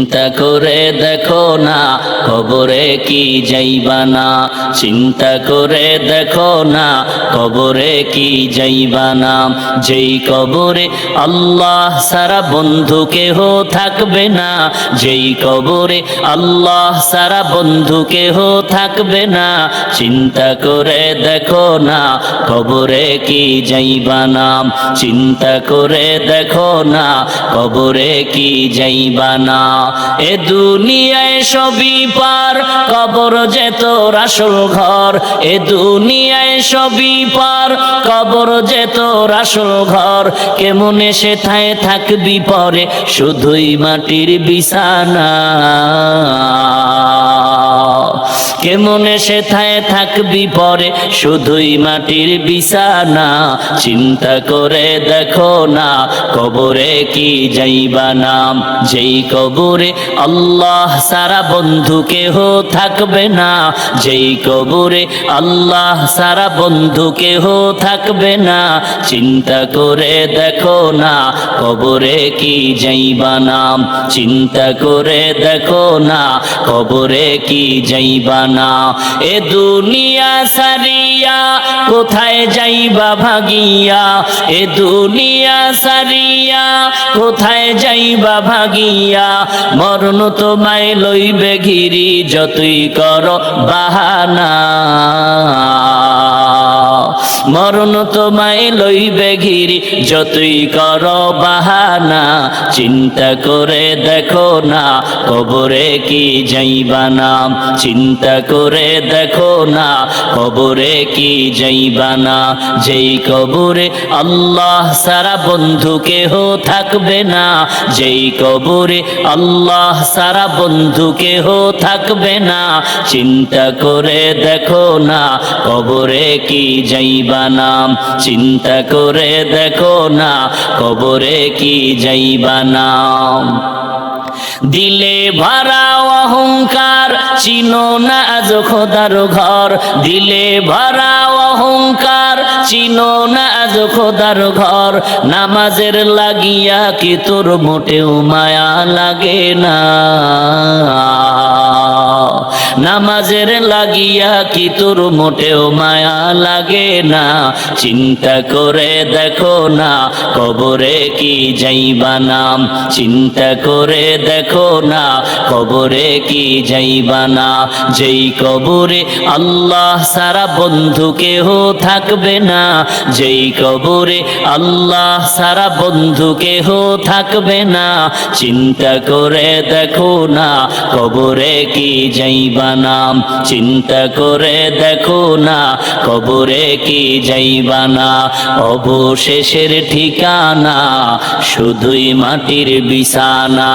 চিন্তা করে দেখো না কবরে কি যাইবা না, চিন্তা করে দেখো না কবরে কি যাইবা না। যেই কবরে আল্লাহ সারা বন্ধু কেহ থাকবে না, যেই কবরে আল্লাহ সারা বন্ধু কেহ থাকবে না, চিন্তা করে দেখো না কবরে কি যাইবা না, চিন্তা করে দেখো না কবরে কি যাইবা না। এ দুনিয়ায় সবই পার, কবর যে তোর আসল ঘর, এ দুনিয়ায় সবই পার, কবর যে তোর আসল ঘর। কেমনে সেথায় থাকবি পরে শুধুই মাটির বিছানা, কেমনে সেথায় থাকবি পরে শুধুই মাটির বিছানা। চিন্তা করে দেখো না কবরে কি যাইবা না, যেই কবরে আল্লাহ সারা বন্ধু কেহ থাকবে না, যেই কবরে আল্লাহ সারা বন্ধু কেহ থাকবে না। চিন্তা করে দেখো না কবরে কি যাইবা না, চিন্তা করে দেখো না কবরে কি যাইবা না। এ দুনিয়া সারিয়া কোথায় যাইবা ভাগিয়া, এ দুনিয়া সারিয়া কোথায় যাইবা ভাগিয়া। মরণ তোমায় লইবে ঘিরি যতই করো বাহানা, মরণ তোমায় লইবে ঘিরি যতই করো বাহানা। চিন্তা করে দেখো না কবরে কি যাইবা না, চিন্তা করে দেখো না কবরে কি যাইবা না। যেই কবরে আল্লাহ সারা বন্ধু কেহ থাকবে না, যেই কবরে আল্লাহ সারা বন্ধু কেহ থাকবে না। চিন্তা করে দেখো না কবরে কি যাইবা না, চিন্তা করে দেখো না কবরে কি যাইবা না। দিলে ভরা অহংকার চিনো না আজ খোদার ঘর, দিলে ভরা অহংকার চিনো না আজ খোদার ঘর। নামাজের লাগিয়া কি তোর মোটেও মায়া লাগে না, নামাজের লাগিয়া কি তোর মোটেও মায়া লাগে না। চিন্তা করে দেখো না কবরে কি যাইবা না, চিন্তা করে দেখো না কবরে কি যাইবা না। যেই কবরে আল্লাহ সারা বন্ধু কেহ থাকবে না, যেই কবরে আল্লাহ সারা বন্ধু কেহ থাকবে না। চিন্তা করে দেখো না কবরে কি যাইবা না, চিন্তা করে দেখো না কবরে কি যাইবা না। অবশেষের ঠিকানা শুধুই মাটির বিছানা।